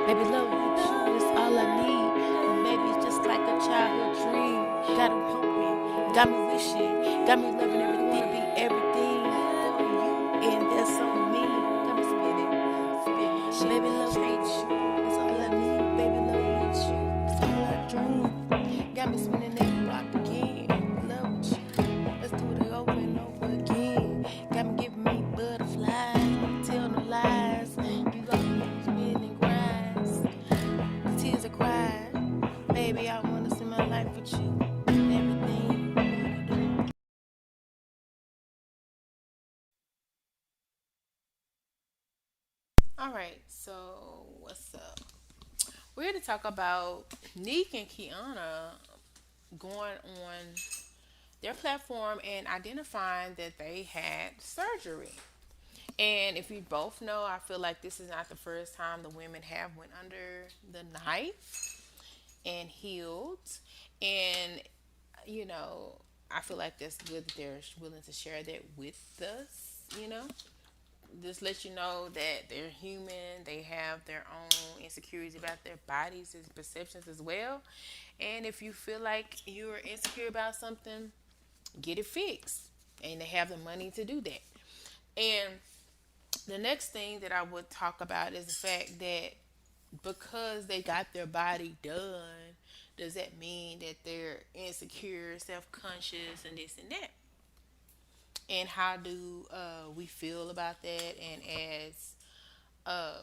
Baby, love with you is all I need. And baby, it's just like a childhood dream. Got me hoping, got me wishing, got me loving everything. Wanna be everything for you, and that's on me. Got me spinning. Baby, love with you is all I need. Baby, love with you is all I dream. Got me spinning that block again. Love with you. Let's do it over and over again. Got me giving me butterflies. Tell no lies. You got me spinning grinds. The tears are cried. Baby, I wanna spend my life with you. Everything you wanna do. All right, so what's up? We're here to talk about Nique and Kianna going on their platform and identifying that they had surgery. And if you both know, I feel like this is not the first time the women have went under the knife and healed. And you know, I feel like that's good that they're willing to share that with us. You know, just let you know that they're human. They have their own insecurities about their bodies and perceptions as well. And if you feel like you're insecure about something, get it fixed. And they have the money to do that. And the next thing that I would talk about is the fact that because they got their body done, does that mean that they're insecure, self conscious, and this and that? And how do we feel about that? And uh,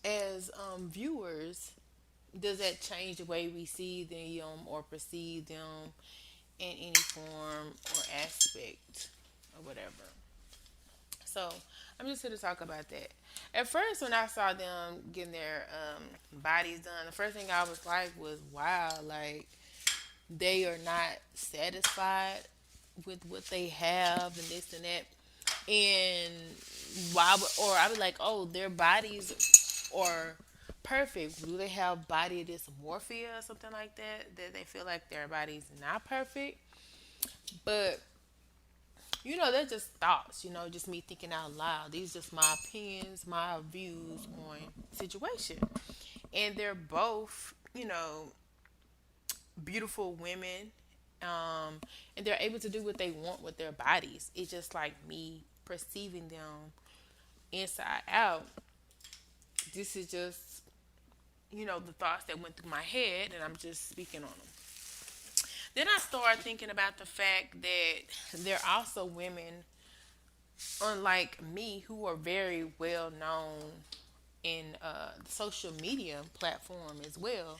as viewers, does that change the way we see them or perceive them in any form or aspect or whatever? So I'm just here to talk about that. At first, when I saw them getting their bodies done, the first thing I was like was, "Wow!" Like they are not satisfied with what they have and this and that. And why? Or I was like, "Oh, their bodies are perfect. Do they have body dysmorphia or something like that? That they feel like their body's not perfect?" But they're just thoughts, just me thinking out loud. These just my opinions, my views on situation. And they're both, beautiful women. And they're able to do what they want with their bodies. It's just like me perceiving them inside out. This is just, the thoughts that went through my head, and I'm just speaking on them. Then I started thinking about the fact that there are also women unlike me, who are very well known in the social media platform as well.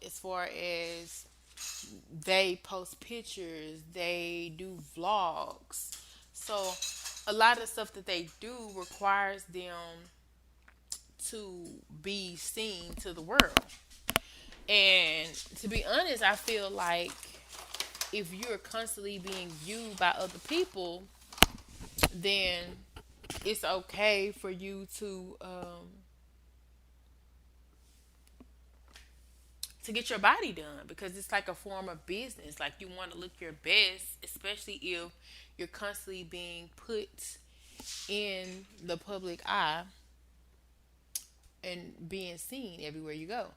As far as they post pictures, they do vlogs. So a lot of stuff that they do requires them to be seen to the world. And to be honest, I feel like if you're constantly being viewed by other people, then it's okay for you to get your body done because it's like a form of business. Like you want to look your best, especially if you're constantly being put in the public eye and being seen everywhere you go.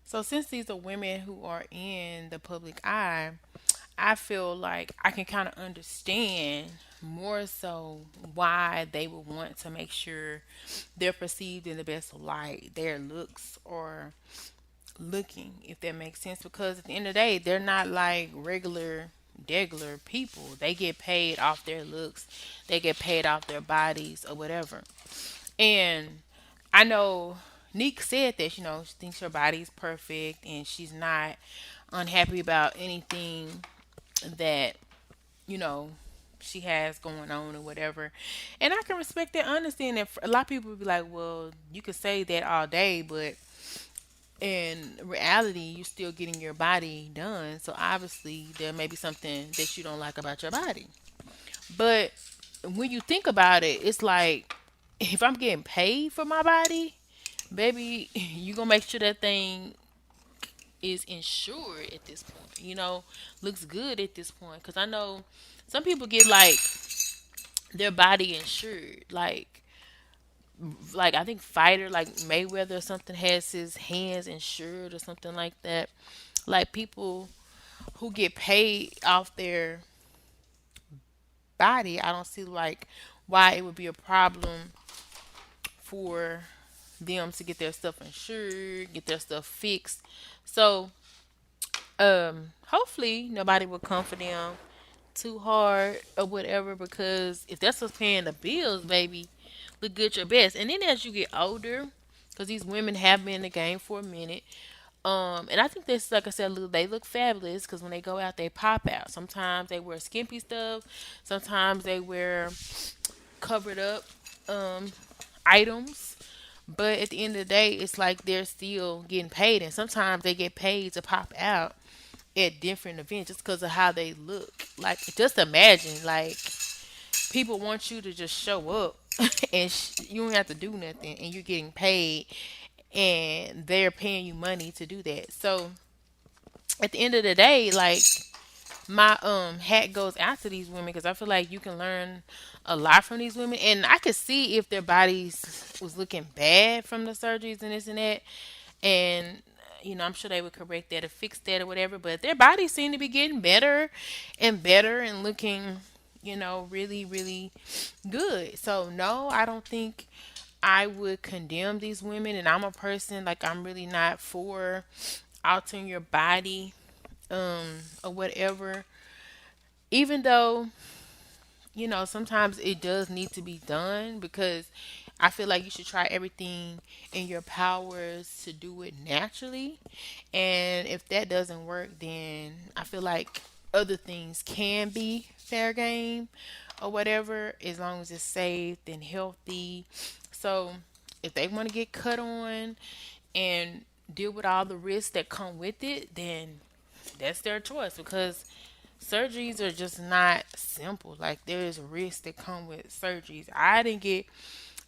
So since these are women who are in the public eye, I feel like I can kind of understand more so why they would want to make sure they're perceived in the best light. Their looks are looking, if that makes sense. Because at the end of the day, they're not like regular people. They get paid off their looks, they get paid off their bodies or whatever. And I know Nick said that, she thinks her body's perfect and she's not unhappy about anything that, you know, she has going on or whatever. And I can respect that, understand that. A lot of people would be like, well, you could say that all day, but in reality, you're still getting your body done. So obviously, there may be something that you don't like about your body. But when you think about it, it's like if I'm getting paid for my body, baby, you gonna make sure that thing is insured at this point. Looks good at this point. Cause I know some people get like their body insured. Like I think fighter like Mayweather or something has his hands insured or something like that. Like people who get paid off their body, I don't see like why it would be a problem for them to get their stuff insured, get their stuff fixed. So, hopefully nobody will come for them too hard or whatever because if that's what's paying the bills, baby, look good your best. And then as you get older, because these women have been in the game for a minute, and I think this, like I said, they look fabulous because when they go out, they pop out. Sometimes they wear skimpy stuff. Sometimes they wear covered up um, items. But at the end of the day, it's like they're still getting paid, and sometimes they get paid to pop out at different events just because of how they look. Like, just imagine, like, people want you to just show up, and you don't have to do nothing, and you're getting paid, and they're paying you money to do that. So at the end of the day, like my hat goes out to these women because I feel like you can learn a lot from these women, and I could see if their bodies was looking bad from the surgeries and this and that, and I'm sure they would correct that or fix that or whatever. But their bodies seem to be getting better and looking, really, really good. So no, I don't think I would condemn these women. And I'm a person like I'm really not for altering your body or whatever. Even though sometimes it does need to be done because I feel like you should try everything in your powers to do it naturally. And if that doesn't work, then I feel like other things can be fair game or whatever, as long as it's safe and healthy. So if they want to get cut on and deal with all the risks that come with it, then that's their choice because surgeries are just not simple. Like there's risks that come with surgeries. I didn't get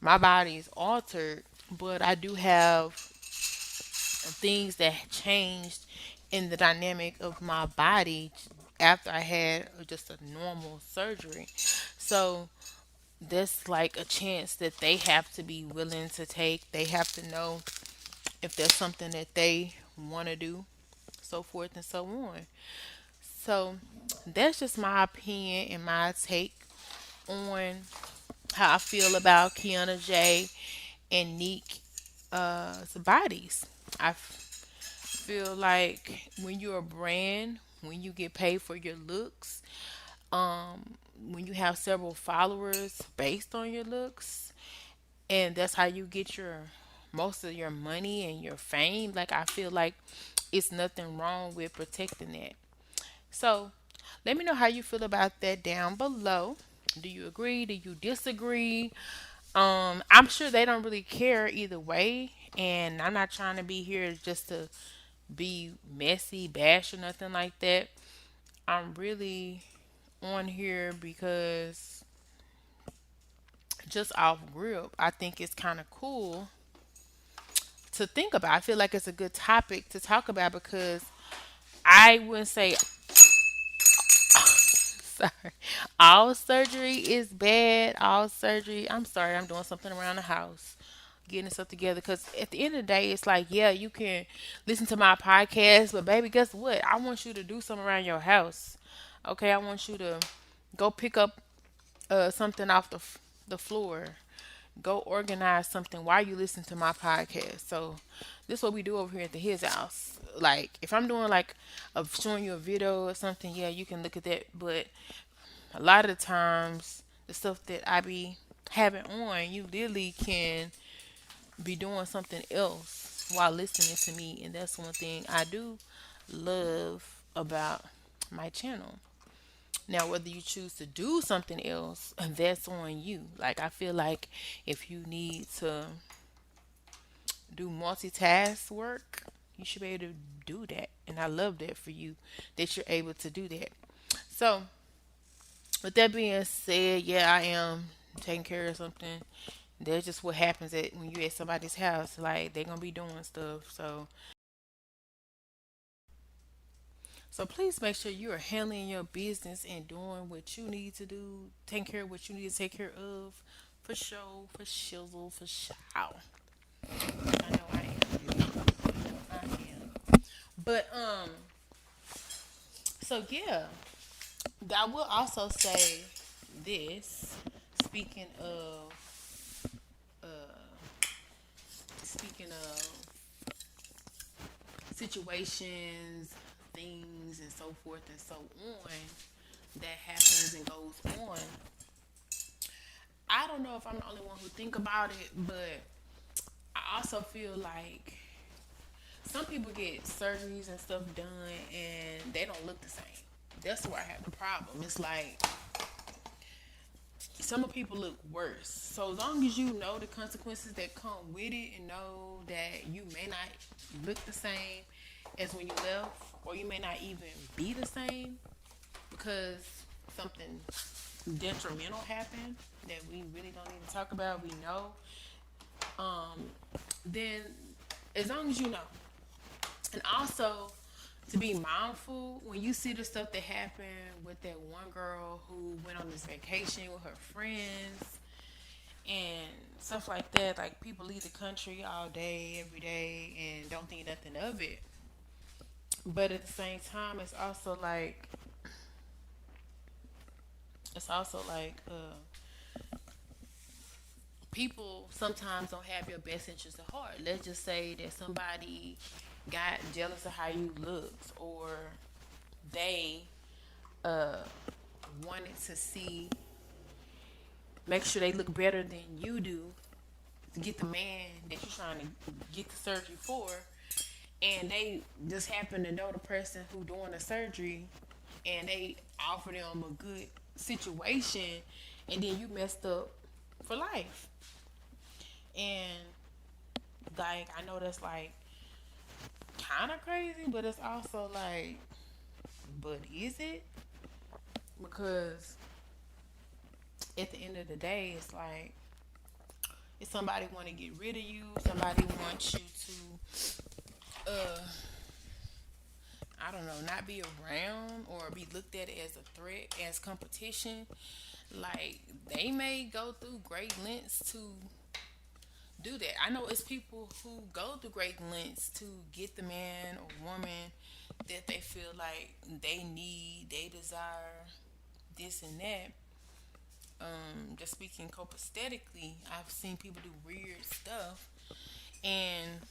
my body's altered, but I do have things that changed in the dynamic of my body after I had just a normal surgery. So that's like a chance that they have to be willing to take. They have to know if there's something that they want to do, so forth and so on. So that's just my opinion and my take on how I feel about Kiana J and Nique bodies. Feel like when you're a brand, when you get paid for your looks, when you have several followers based on your looks, and that's how you get your most of your money and your fame, like I feel like it's nothing wrong with protecting that. So let me know how you feel about that down below. Do you agree? Do you disagree? I'm sure they don't really care either way, and I'm not trying to be here just to be messy, bash or nothing like that. I'm really on here because just off grip, I think it's kind of cool to think about. I feel like it's a good topic to talk about because I wouldn't say sorry. All surgery is bad. All surgery. I'm sorry. I'm doing something around the house, getting stuff together. Because at the end of the day, it's like, yeah, you can listen to my podcast, but baby, guess what? I want you to do something around your house. Okay, I want you to go pick up something off the floor. Go organize something while you listen to my podcast. So this is what we do over here at the his house. Like if I'm doing like of showing you a video or something, yeah, you can look at that. But a lot of the times, the stuff that I be having on, you literally can be doing something else while listening to me, and that's one thing I do love about my channel. Now, whether you choose to do something else, that's on you. Like, I feel like if you need to do multitask work, you should be able to do that. And I love that for you that you're able to do that. So, with that being said, yeah, I am taking care of something. That's just what happens at when you at somebody's house. Like they're gonna be doing stuff. So please make sure you are handling your business and doing what you need to do, taking care of what you need to take care of, for show, for shizzle, for show. I know I am. I am. But so yeah, I will also say this. Speaking of, speaking of situations, things, and so forth and so on that happens and goes on. I don't know if I'm the only one who think about it, but I also feel like some people get surgeries and stuff done and they don't look the same. That's where I have the problem. It's like some people look worse. So as long as you know the consequences that come with it and know that you may not look the same as when you left, or you may not even be the same because something detrimental happened that we really don't even talk about, we know, then as long as you know. And also to be mindful when you see the stuff that happened with that one girl who went on this vacation with her friends and stuff like that. Like people leave the country all day, every day, and don't think nothing of it. But at the same time, it's also like people sometimes don't have your best interest at heart. Let's just say that somebody got jealous of how you looked, or they uh, wanted to see, make sure they look better than you do to get the man that you're trying to get the surgery for, and they just happen to know the person who doing the surgery, and they offer them a good situation, and then you messed up for life. And like I know that's like kind of crazy, but it's also like, but is it? Because at the end of the day, it's like if somebody want to get rid of you, somebody wants you to, I don't know, not be around or be looked at as a threat, as competition. Like they may go through great lengths to do that. I know it's people who go through great lengths to get the man or woman that they feel like they need, they desire, this and that. Just speaking copaesthetically, I've seen people do weird stuff. And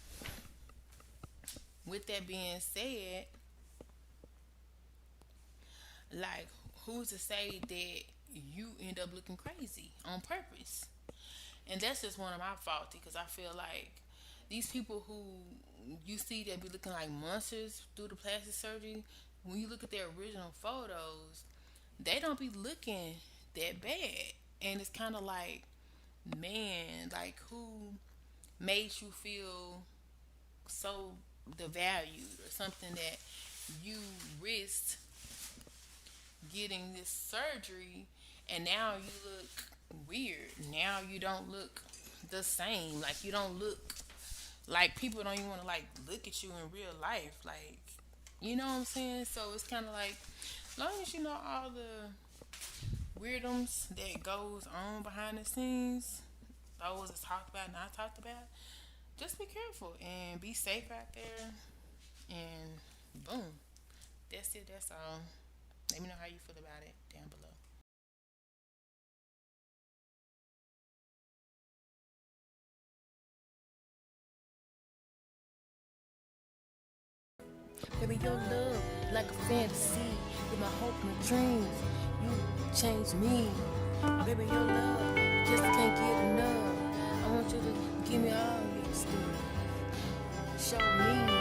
with that being said, like, who's to say that you end up looking crazy on purpose? And that's just one of my faults because I feel like these people who you see that be looking like monsters through the plastic surgery, when you look at their original photos, they don't be looking that bad. And it's kind of like, man, like who made you feel so devalued or something that you risked getting this surgery and now you look weird. Now you don't look the same. Like you don't look like people don't even want to like look at you in real life. Like you know what I'm saying? So it's kind of like as long as you know all the weirdums that goes on behind the scenes, those is talked about, not talked about, just be careful and be safe out there. And boom, that's it. That's all. Let me know how you feel about it down below. Baby, your love like a fantasy. You're my hope and dreams. You change me. Baby, your love just can't get enough. I want you to give me all your stuff. Show me